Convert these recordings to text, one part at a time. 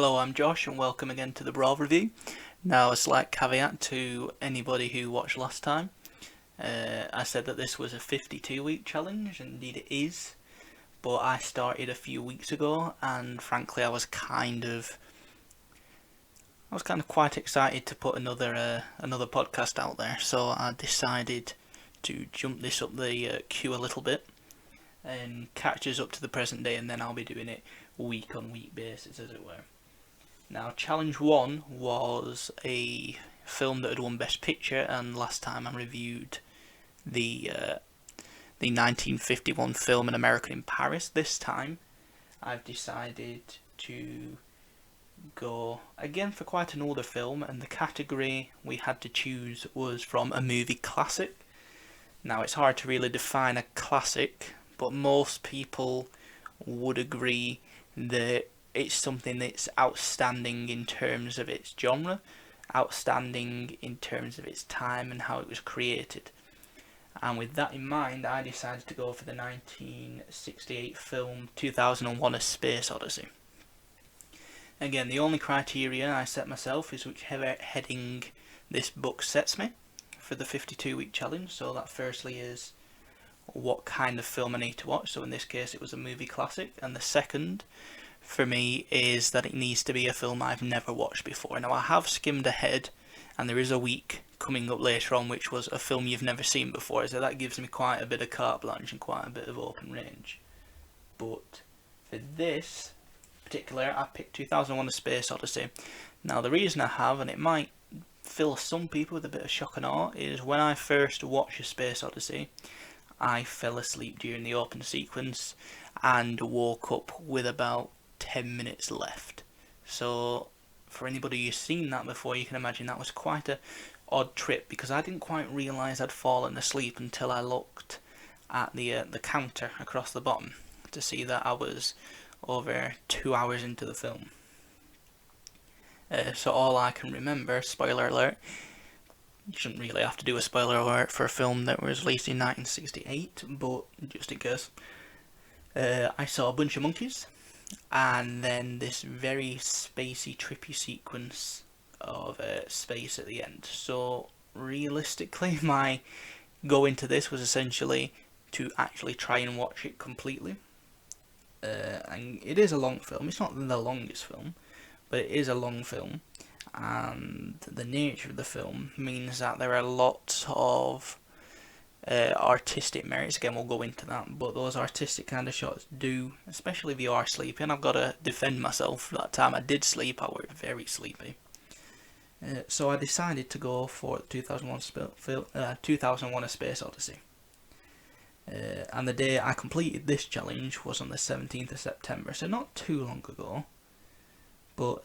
Hello, I'm Josh, and welcome again to the Brawl Review. Now, a slight caveat to anybody who watched last time. I said that this was a 52-week challenge, and indeed it is. But I started a few weeks ago, and frankly, I was kind of quite excited to put another podcast out there. So I decided to jump this up the queue a little bit and catch us up to the present day, and then I'll be doing it week on week basis, as it were. Now, challenge one was a film that had won Best Picture, and last time I reviewed the the 1951 film An American in Paris. This time, I've decided to go again for quite an older film, and the category we had to choose was from a movie classic. Now, it's hard to really define a classic, but most people would agree that it's something that's outstanding in terms of its genre, outstanding in terms of its time and how it was created. And with that in mind, I decided to go for the 1968 film 2001: A Space Odyssey. Again, the only criteria I set myself is whichever heading this book sets me for the 52-week challenge. So that firstly is what kind of film I need to watch. So in this case, it was a movie classic. And the second for me is that it needs to be a film I've never watched before. Now, I have skimmed ahead, and there is a week coming up later on which was a film you've never seen before, so that gives me quite a bit of carte blanche and quite a bit of open range. But for this particular, I picked 2001: A Space Odyssey. Now, the reason I have, and it might fill some people with a bit of shock and awe, is when I first watched A Space Odyssey, I fell asleep during the open sequence and woke up with about 10 minutes left. So for anybody who's seen that before, you can imagine that was quite a odd trip, because I didn't quite realise I'd fallen asleep until I looked at the counter across the bottom to see that I was over 2 hours into the film. So all I can remember, spoiler alert, you shouldn't really have to do a spoiler alert for a film that was released in 1968, but just in case, I saw a bunch of monkeys, and then this very spacey, trippy sequence of space at the end. So realistically, my go into this was essentially to actually try and watch it completely. And it is a long film. It's not the longest film, but it is a long film, and the nature of the film means that there are lots of artistic merits. Again, we'll go into that, but those artistic kind of shots do, especially if you are sleeping. I've got to defend myself. That time I did sleep, I was very sleepy. So I decided to go for 2001: A Space Odyssey. And the day I completed this challenge was on the 17th of September, so not too long ago, but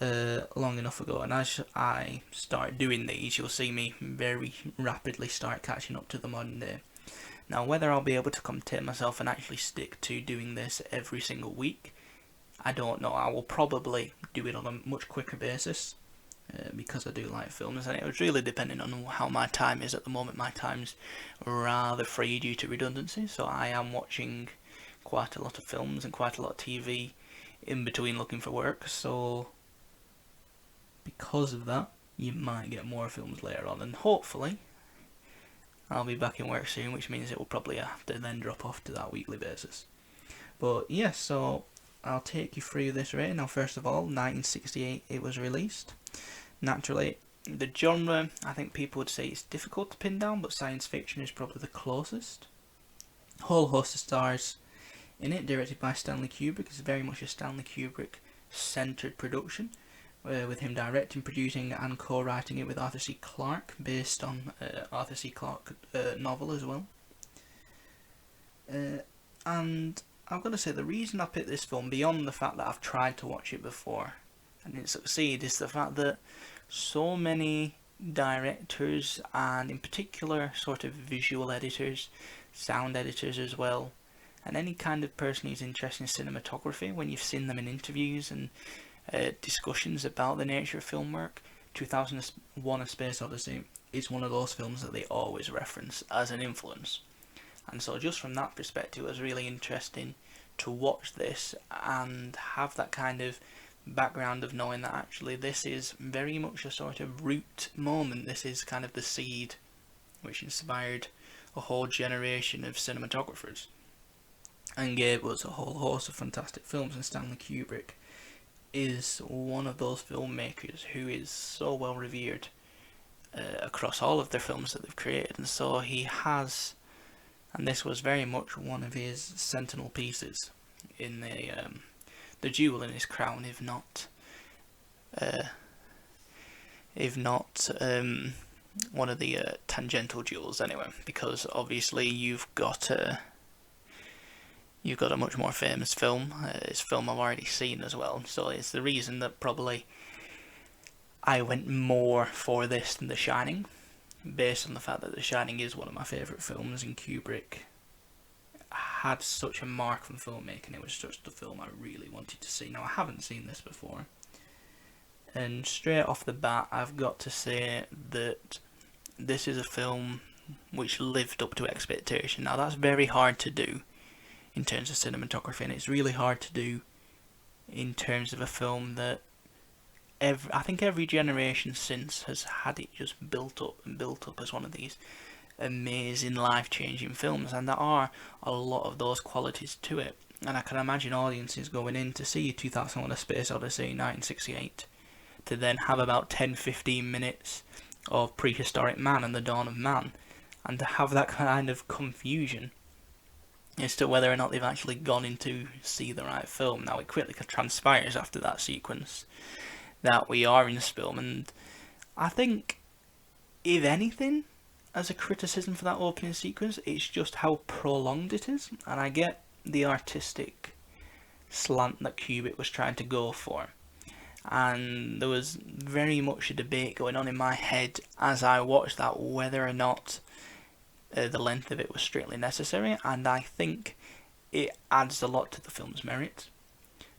long enough ago. And as I start doing these, you'll see me very rapidly start catching up to the modern day. Now, whether I'll be able to contain myself and actually stick to doing this every single week, I don't know. I will probably do it on a much quicker basis, because I do like films, and it was really depending on how my time is at the moment. My time's rather free due to redundancy, so I am watching quite a lot of films and quite a lot of TV in between looking for work. So because of that, you might get more films later on, and hopefully I'll be back in work soon, which means it will probably have to then drop off to that weekly basis. But yes, so I'll take you through this rating. Now, first of all, 1968 it was released. Naturally, the genre, I think people would say it's difficult to pin down, but science fiction is probably the closest. A whole host of stars in it, directed by Stanley Kubrick. It's very much a Stanley Kubrick centred production, with him directing, producing and co-writing it with Arthur C. Clarke, based on Arthur C. Clarke novel as well. And I'm going to say the reason I picked this film, beyond the fact that I've tried to watch it before and didn't succeed, is the fact that so many directors, and in particular sort of visual editors, sound editors as well, and any kind of person who's interested in cinematography, when you've seen them in interviews and discussions about the nature of film work, 2001: A Space Odyssey is one of those films that they always reference as an influence. And so just from that perspective, it was really interesting to watch this and have that kind of background of knowing that actually this is very much a sort of root moment. This is kind of the seed which inspired a whole generation of cinematographers and gave us a whole host of fantastic films. And Stanley Kubrick is one of those filmmakers who is so well revered across all of their films that they've created. And so he has, and this was very much one of his sentinel pieces in the jewel in his crown, if not one of the tangential jewels anyway, because obviously you've got a much more famous film. It's a film I've already seen as well, so it's the reason that probably I went more for this than The Shining, based on the fact that The Shining is one of my favourite films, and Kubrick had such a mark on filmmaking. It was just a film I really wanted to see. Now, I haven't seen this before, and straight off the bat I've got to say that this is a film which lived up to expectation. Now, that's very hard to do in terms of cinematography, and it's really hard to do in terms of a film that I think every generation since has had it just built up and built up as one of these amazing, life-changing films, and there are a lot of those qualities to it. And I can imagine audiences going in to see 2001: A Space Odyssey 1968 to then have about 10-15 minutes of prehistoric man and the dawn of man, and to have that kind of confusion as to whether or not they've actually gone in to see the right film. Now, it quickly transpires after that sequence that we are in this film, and I think, if anything, as a criticism for that opening sequence, it's just how prolonged it is. And I get the artistic slant that Kubrick was trying to go for, and there was very much a debate going on in my head as I watched that whether or not the length of it was strictly necessary. And I think it adds a lot to the film's merit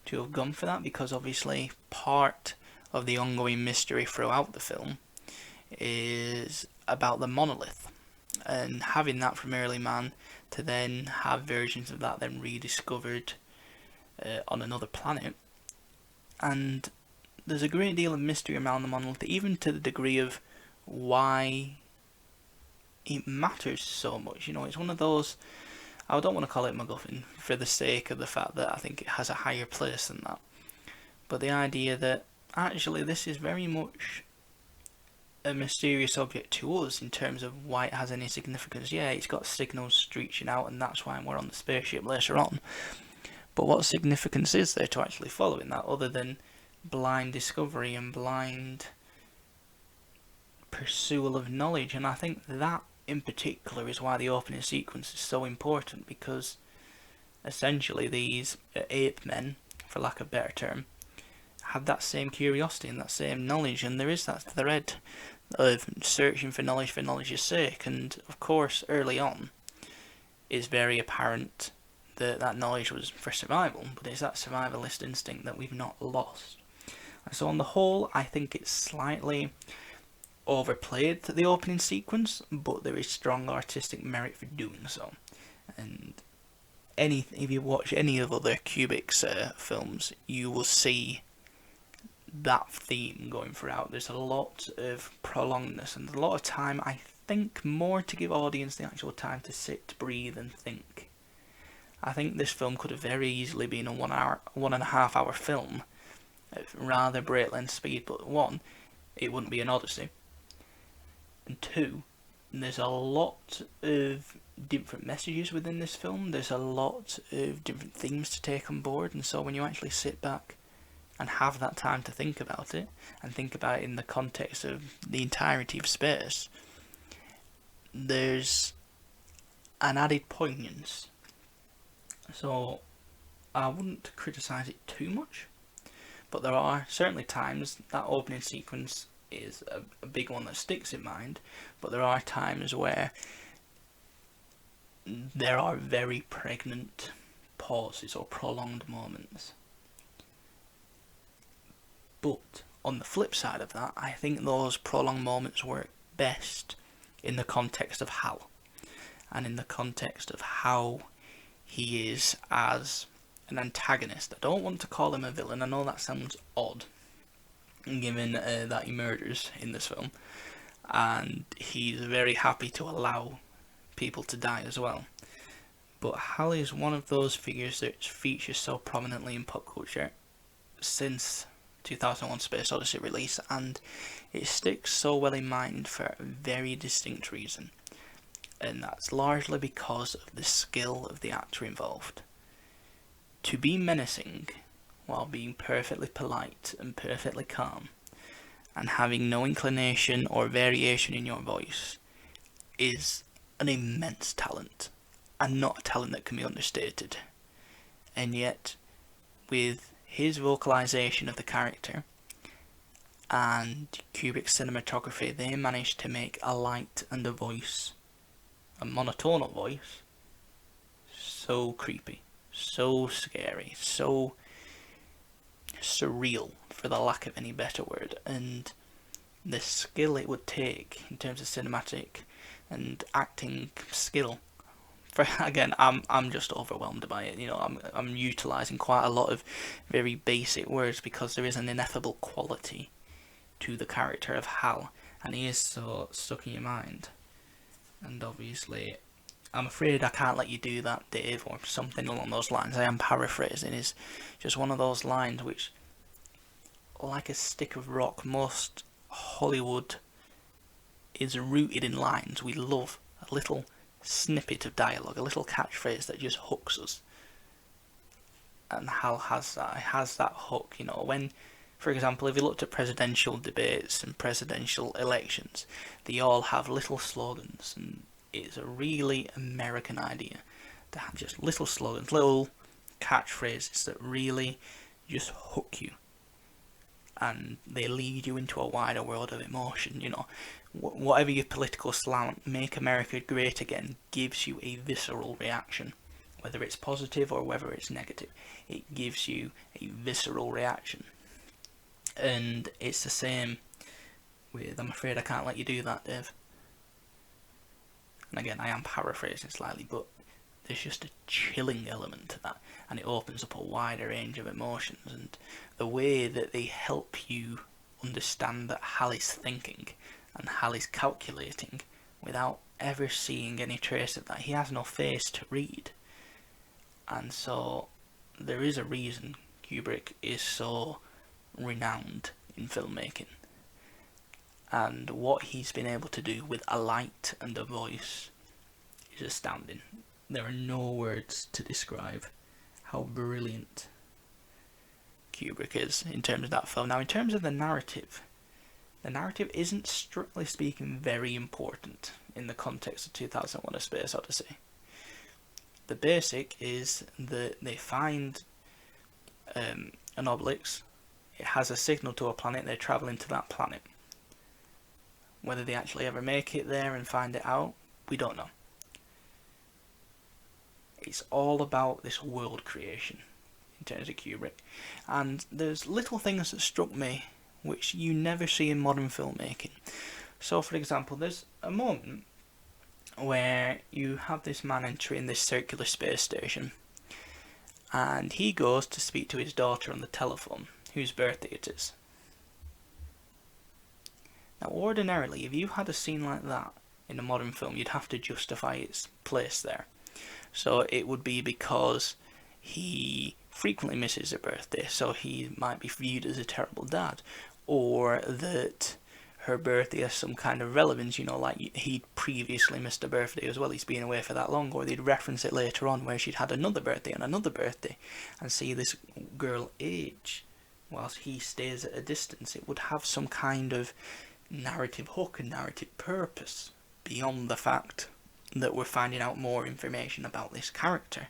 to have gone for that, because obviously part of the ongoing mystery throughout the film is about the monolith, and having that from early man to then have versions of that then rediscovered on another planet. And there's a great deal of mystery around the monolith, even to the degree of why it matters so much. You know, it's one of those, I don't want to call it MacGuffin for the sake of the fact that I think it has a higher place than that, but the idea that actually this is very much a mysterious object to us in terms of why it has any significance. Yeah, it's got signals reaching out, and that's why we're on the spaceship later on, but what significance is there to actually following that other than blind discovery and blind pursuit of knowledge? And I think that in particular is why the opening sequence is so important, because essentially these ape men, for lack of a better term, had that same curiosity and that same knowledge, and there is that thread of searching for knowledge's sake. And of course early on it's very apparent that that knowledge was for survival, but it's that survivalist instinct that we've not lost. And so on the whole, I think it's slightly overplayed, the opening sequence, but there is strong artistic merit for doing so. And if you watch any of other Kubrick's films, you will see that theme going throughout. There's a lot of prolongedness and a lot of time, I think, more to give audience the actual time to sit, breathe and think. I think this film could have very easily been a 1.5 hour film at rather breakneck speed, but one, it wouldn't be an Odyssey, and two, there's a lot of different messages within this film. There's a lot of different themes to take on board, and so when you actually sit back and have that time to think about it, and think about it in the context of the entirety of space, there's an added poignance. So I wouldn't criticise it too much, but there are certainly times that opening sequence is a big one that sticks in mind, but there are times where there are very pregnant pauses or prolonged moments. But on the flip side of that, I think those prolonged moments work best in the context of Hal, and in the context of how he is as an antagonist. I don't want to call him a villain. I know that sounds odd, given that he murders in this film, and he's very happy to allow people to die as well. But Hal is one of those figures that features so prominently in pop culture since 2001 Space Odyssey release, and it sticks so well in mind for a very distinct reason, and that's largely because of the skill of the actor involved. To be menacing while being perfectly polite and perfectly calm, and having no inclination or variation in your voice, is an immense talent, and not a talent that can be understated. And yet, with his vocalization of the character and Kubrick's cinematography, they managed to make a light and a voice, a monotonal voice, so creepy, so scary, so surreal, for the lack of any better word. And the skill it would take in terms of cinematic and acting skill, for, again, I'm just overwhelmed by it. I'm utilising quite a lot of very basic words because there is an ineffable quality to the character of Hal, and he is so stuck in your mind. And obviously, I'm afraid I can't let you do that, Dave, or something along those lines. I am paraphrasing. It's just one of those lines which, like a stick of rock, most Hollywood is rooted in lines. We love a little snippet of dialogue, a little catchphrase that just hooks us. And Hal has that. He has that hook. When, for example, if you looked at presidential debates and presidential elections, they all have little slogans, and it's a really American idea to have just little slogans, little catchphrases that really just hook you, and they lead you into a wider world of emotion. Whatever your political slant, "Make America Great Again" gives you a visceral reaction, whether it's positive or whether it's negative. It gives you a visceral reaction, and it's the same with "I'm afraid I can't let you do that, Dave." And again, I am paraphrasing slightly, but there's just a chilling element to that, and it opens up a wider range of emotions, and the way that they help you understand that Hal is thinking and Hal is calculating without ever seeing any trace of that. He has no face to read. And so there is a reason Kubrick is so renowned in filmmaking, and what he's been able to do with a light and a voice is astounding. There are no words to describe how brilliant Kubrick is in terms of that film. Now, in terms of the narrative isn't, strictly speaking, very important in the context of 2001: A Space Odyssey. The basic is that they find an obelisk. It has a signal to a planet. They're travelling to that planet. Whether they actually ever make it there and find it out, we don't know. It's all about this world creation in terms of Kubrick. And there's little things that struck me which you never see in modern filmmaking. So, for example, there's a moment where you have this man entering this circular space station, and he goes to speak to his daughter on the telephone, whose birthday it is. Now, ordinarily, if you had a scene like that in a modern film, you'd have to justify its place there. So it would be because he frequently misses a birthday, so he might be viewed as a terrible dad, or that her birthday has some kind of relevance, like he'd previously missed a birthday as well, he's been away for that long, or they'd reference it later on where she'd had another birthday and another birthday, and see this girl age whilst he stays at a distance. It would have some kind of narrative hook and narrative purpose beyond the fact that we're finding out more information about this character.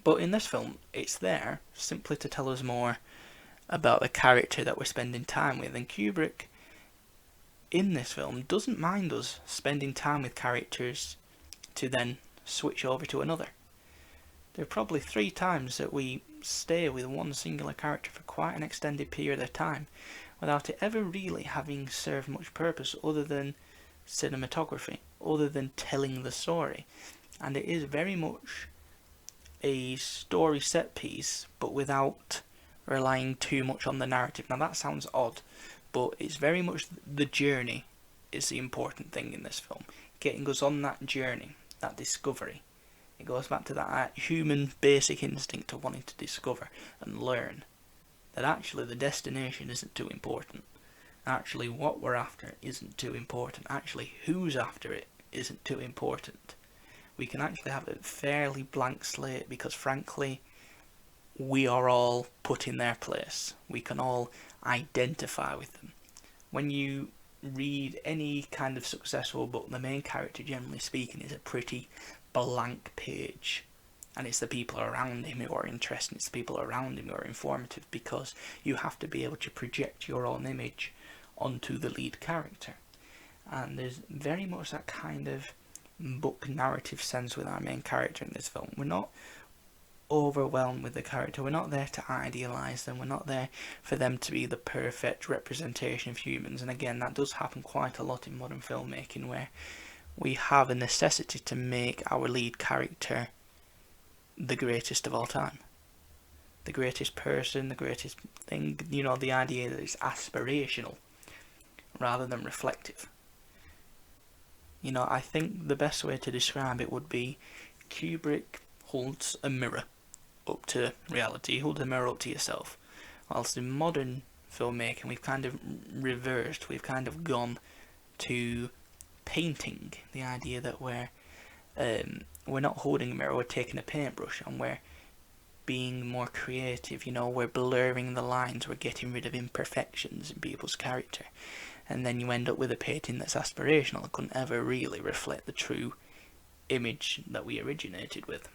But in this film, it's there simply to tell us more about the character that we're spending time with. And Kubrick, in this film, doesn't mind us spending time with characters to then switch over to another. There are probably 3 times that we stay with one singular character for quite an extended period of time without it ever really having served much purpose other than cinematography, other than telling the story. And it is very much a story set piece, but without relying too much on the narrative. Now that sounds odd, but it's very much the journey is the important thing in this film. Getting us on that journey, that discovery. It goes back to that human basic instinct of wanting to discover and learn that actually the destination isn't too important. Actually what we're after isn't too important. Actually who's after it isn't too important. We can actually have a fairly blank slate because frankly we are all put in their place. We can all identify with them. When you read any kind of successful book, the main character, generally speaking, is a pretty blank page. And it's the people around him who are interesting, it's the people around him who are informative, because you have to be able to project your own image onto the lead character. And there's very much that kind of book narrative sense with our main character in this film. We're not overwhelmed with the character, we're not there to idealise them, we're not there for them to be the perfect representation of humans. And again, that does happen quite a lot in modern filmmaking, where we have a necessity to make our lead character the greatest of all time, the greatest person, the greatest thing, you know, the idea that it's aspirational rather than reflective. You know, I think the best way to describe it would be Kubrick holds a mirror up to reality, holds a mirror up to yourself, whilst in modern filmmaking we've kind of reversed, we've kind of gone to painting, the idea that we're not holding a mirror, we're taking a paintbrush and we're being more creative, you know, we're blurring the lines, we're getting rid of imperfections in people's character, and then you end up with a painting that's aspirational and couldn't ever really reflect the true image that we originated with.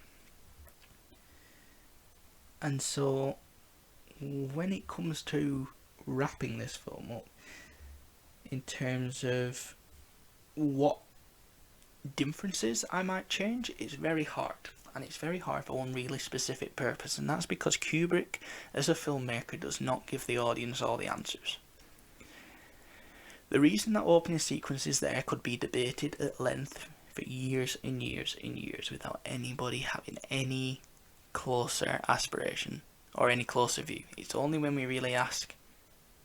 And so when it comes to wrapping this film up in terms of what differences I might change, it's very hard. And it's very hard for one really specific purpose, and that's because Kubrick, as a filmmaker, does not give the audience all the answers. The reason that opening sequences there could be debated at length for years and years and years without anybody having any closer aspiration or any closer view. It's only when we really ask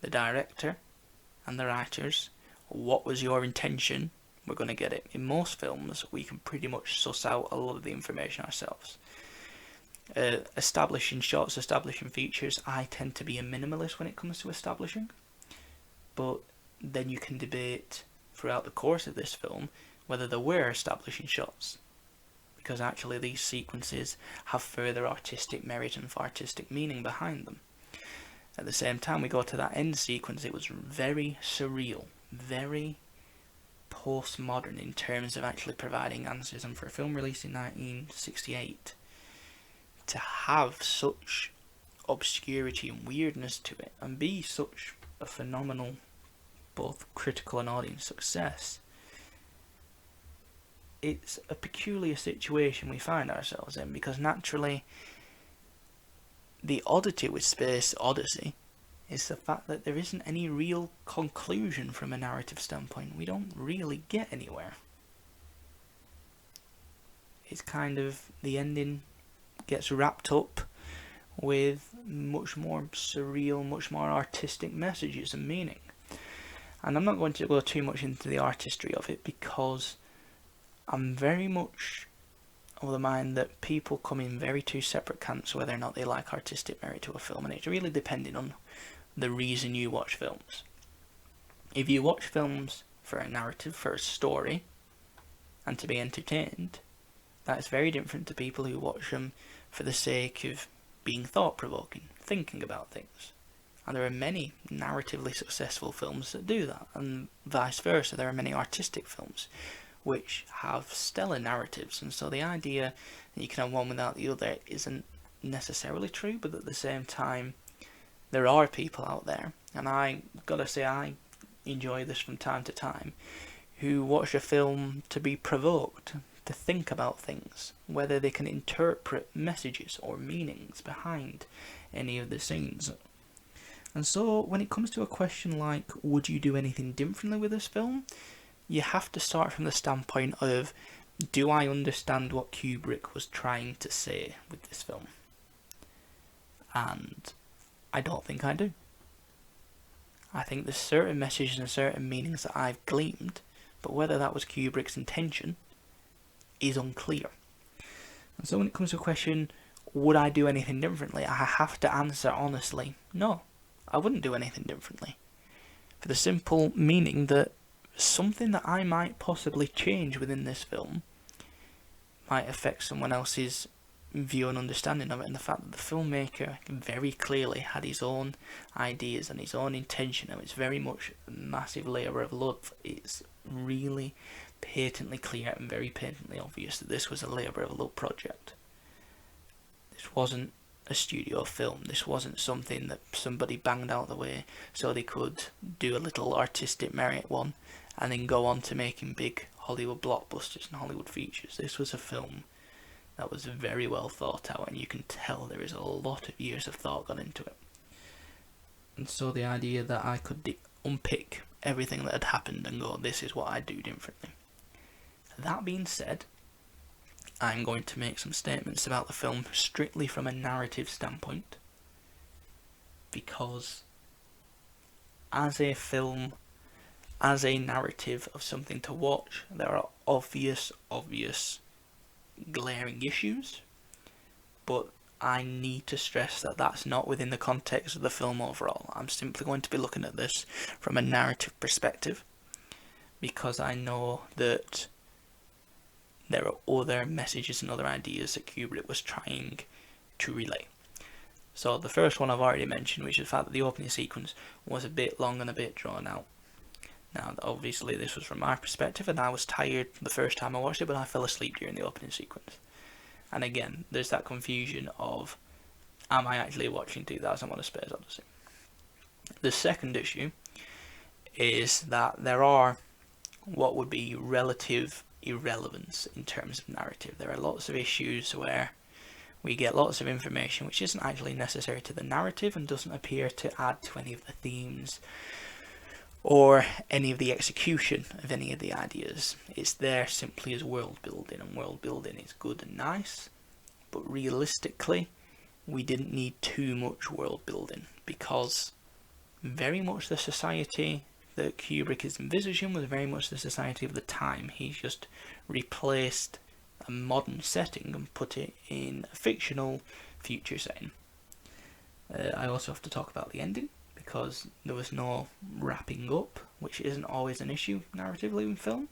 the director and the writers, what was your intention, we're going to get it. In most films, we can pretty much suss out a lot of the information ourselves. Establishing shots, establishing features, I tend to be a minimalist when it comes to establishing. But then you can debate throughout the course of this film whether there were establishing shots, because actually these sequences have further artistic merit and artistic meaning behind them. At the same time, we go to that end sequence, it was very surreal, very postmodern in terms of actually providing answers. And for a film released in 1968 to have such obscurity and weirdness to it and be such a phenomenal both critical and audience success, it's a peculiar situation we find ourselves in, because naturally the oddity with Space Odyssey is the fact that there isn't any real conclusion from a narrative standpoint. We don't really get anywhere. It's kind of, the ending gets wrapped up with much more surreal, much more artistic messages and meaning. And I'm not going to go too much into the artistry of it, because I'm very much of the mind that people come in very two separate camps whether or not they like artistic merit to a film, and it's really depending on the reason you watch films. If you watch films for a narrative, for a story, and to be entertained, that's very different to people who watch them for the sake of being thought-provoking, thinking about things. And there are many narratively successful films that do that, and vice versa. There are many artistic films which have stellar narratives, and so the idea that you can have one without the other isn't necessarily true, but at the same time, there are people out there, and I gotta say I enjoy this from time to time, who watch a film to be provoked, to think about things, whether they can interpret messages or meanings behind any of the scenes. And so when it comes to a question like, would you do anything differently with this film? You have to start from the standpoint of Do I understand what Kubrick was trying to say with this film? And I don't think I do. I think there's certain messages and certain meanings that I've gleaned, but whether that was Kubrick's intention is unclear. And so when it comes to a question, would I do anything differently? I have to answer honestly, no, I wouldn't do anything differently. For the simple meaning that something that I might possibly change within this film might affect someone else's view and understanding of it, and the fact that the filmmaker very clearly had his own ideas and his own intention, and it's very much a massive layer of love. It's really patently clear and very patently obvious that this was a labour of love project. This wasn't a studio film. This wasn't something that somebody banged out the way so they could do a little artistic merit one and then go on to making big Hollywood blockbusters and Hollywood features. This was a film that was very well thought out, and you can tell there is a lot of years of thought gone into it. And so the idea that I could unpick everything that had happened and go, this is what I'd do differently. That being said, I'm going to make some statements about the film strictly from a narrative standpoint, because as a film, as a narrative of something to watch, there are obvious glaring issues, but I need to stress that that's not within the context of the film overall. I'm simply going to be looking at this from a narrative perspective, because I know that there are other messages and other ideas that Kubrick was trying to relay. So the first one I've already mentioned, which is the fact that the opening sequence was a bit long and a bit drawn out. Now, obviously this was from my perspective, and I was tired the first time I watched it, but I fell asleep during the opening sequence. And again, there's that confusion of, am I actually watching 2001: A Space Odyssey? The second issue is that there are what would be relative irrelevance in terms of narrative. There are lots of issues where we get lots of information which isn't actually necessary to the narrative and doesn't appear to add to any of the themes or any of the execution of any of the ideas. It's there simply as world building, and world building is good and nice, but realistically we didn't need too much world building, because very much the society that Kubrick is envisaging was very much the society of the time. He's just replaced a modern setting and put it in a fictional future setting. I also have to talk about the ending, because there was no wrapping up, which isn't always an issue narratively in film,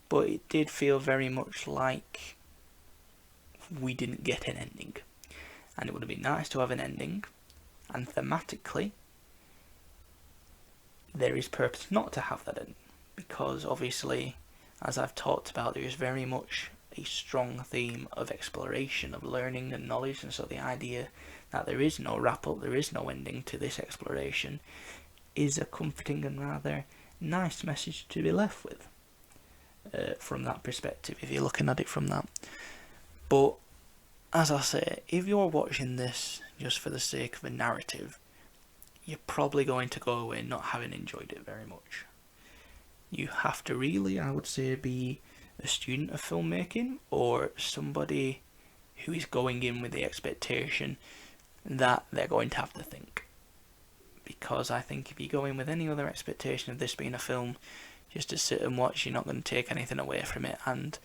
but it did feel very much like we didn't get an ending, and it would have been nice to have an ending. And thematically there is purpose not to have that ending, because obviously, as I've talked about, there is very much a strong theme of exploration, of learning and knowledge, and so the idea that there is no wrap-up, there is no ending to this exploration, is a comforting and rather nice message to be left with from that perspective, if you're looking at it from that. But as I say, if you're watching this just for the sake of a narrative, you're probably going to go away not having enjoyed it very much. You have to really, I would say, be a student of filmmaking, or somebody who is going in with the expectation that they're going to have to think. Because I think if you go in with any other expectation of this being a film just to sit and watch, you're not going to take anything away from it. And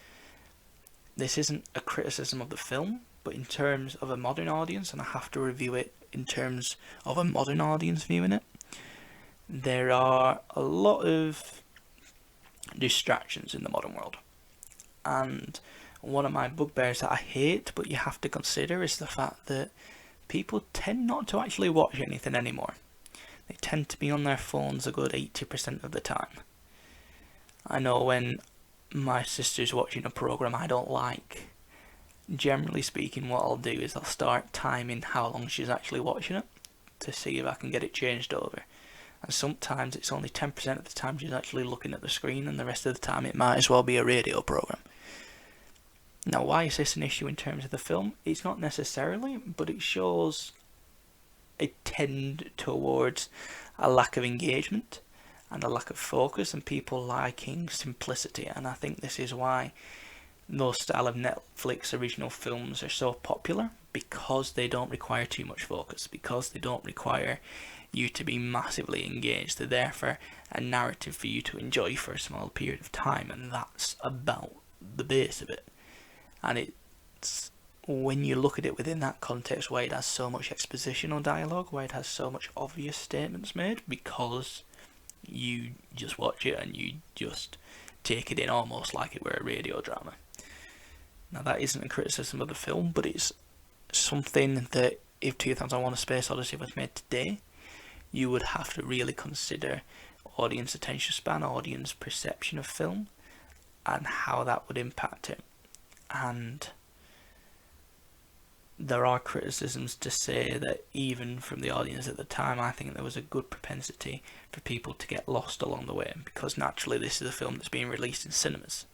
this isn't a criticism of the film, but in terms of a modern audience, and I have to review it in terms of a modern audience viewing it, there are a lot of distractions in the modern world. And one of my bugbears that I hate, but you have to consider, is the fact that people tend not to actually watch anything anymore. They tend to be on their phones a good 80% of the time. I know when my sister's watching a program I don't like, generally speaking, what I'll do is I'll start timing how long she's actually watching it to see if I can get it changed over. And sometimes it's only 10% of the time she's actually looking at the screen, and the rest of the time it might as well be a radio program. Now, why is this an issue in terms of the film? It's not necessarily, but it shows a tend towards a lack of engagement and a lack of focus, and people liking simplicity. And I think this is why those style of Netflix original films are so popular because they don't require too much focus, because they don't require you to be massively engaged. They're there for a narrative for you to enjoy for a small period of time, and that's about the base of it. And it's when you look at it within that context, where it has so much expositional dialogue, where it has so much obvious statements made, because you just watch it and you just take it in almost like it were a radio drama. Now, that isn't a criticism of the film, but it's something that if 2001: A Space Odyssey was made today, you would have to really consider audience attention span, audience perception of film, and how that would impact it. And there are criticisms to say that even from the audience at the time, I think there was a good propensity for people to get lost along the way, because naturally this is a film that's being released in cinemas.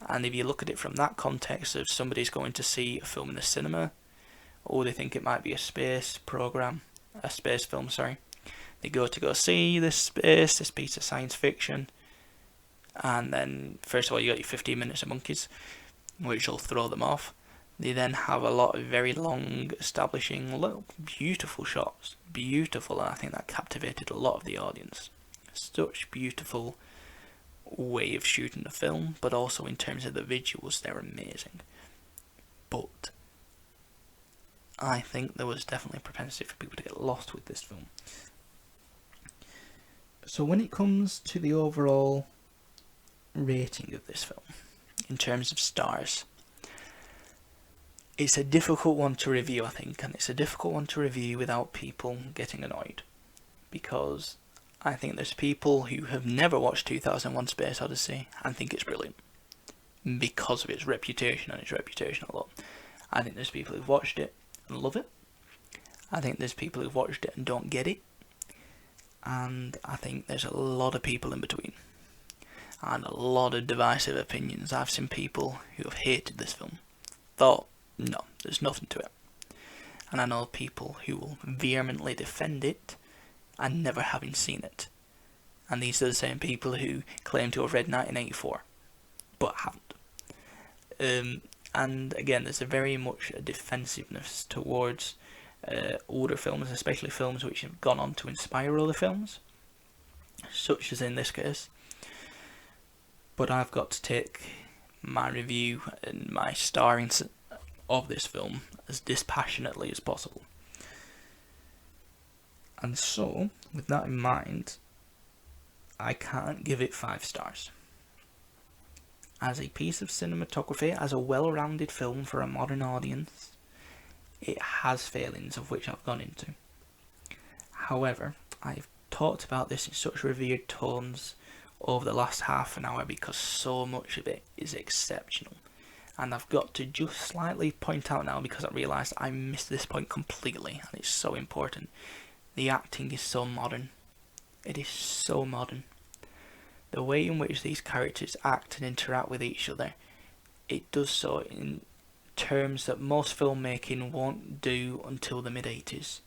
And if you look at it from that context of somebody's going to see a film in the cinema, or they think it might be a space film, they go see this piece of science fiction, and then first of all you got your 15 minutes of monkeys, which will throw them off. They then have a lot of very long establishing little beautiful shots, beautiful, and I think that captivated a lot of the audience. Such beautiful way of shooting the film, but also in terms of the visuals, they're amazing. But I think there was definitely a propensity for people to get lost with this film. So when it comes to the overall rating of this film, in terms of stars, it's a difficult one to review, I think, and it's a difficult one to review without people getting annoyed, because I think there's people who have never watched 2001: Space Odyssey and think it's brilliant because of its reputation and its reputation alone. I think there's people who've watched it and love it. I think there's people who've watched it and don't get it. And I think there's a lot of people in between. And a lot of divisive opinions. I've seen people who have hated this film, thought, no, there's nothing to it. And I know people who will vehemently defend it and never having seen it. And these are the same people who claim to have read 1984, but haven't. And again, there's a very much a defensiveness towards older films, especially films which have gone on to inspire other films, such as in this case. But I've got to take my review and my starring of this film as dispassionately as possible. And so, with that in mind, I can't give it 5 stars. As a piece of cinematography, as a well-rounded film for a modern audience, it has failings of which I've gone into. However, I've talked about this in such revered tones over the last half an hour because so much of it is exceptional. And I've got to just slightly point out now, because I realised I missed this point completely, and it's so important. The acting is so modern. It is so modern. The way in which these characters act and interact with each other, it does so in terms that most filmmaking won't do until the mid-80s.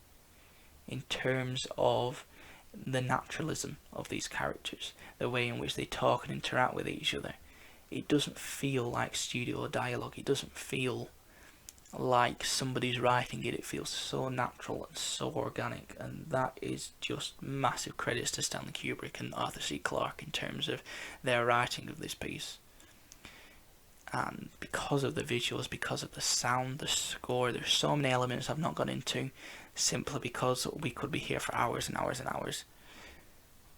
In terms of the naturalism of these characters, the way in which they talk and interact with each other. It doesn't feel like studio dialogue. It doesn't feel like somebody's writing it. It feels so natural and so organic, and that is just massive credits to Stanley Kubrick and Arthur C. Clarke in terms of their writing of this piece. And because of the visuals, because of the sound, the score, there's so many elements I've not gone into, simply because we could be here for hours and hours and hours.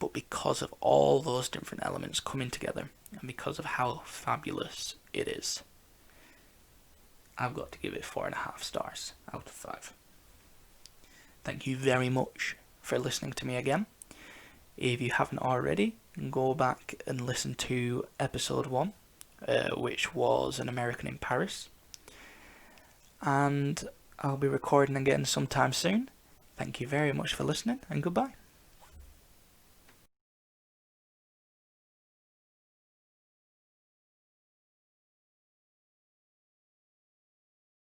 But because of all those different elements coming together, and because of how fabulous it is, I've got to give it 4.5 stars out of 5. Thank you very much for listening to me again. If you haven't already, go back and listen to episode 1, which was An American in Paris. And I'll be recording again sometime soon. Thank you very much for listening, and goodbye.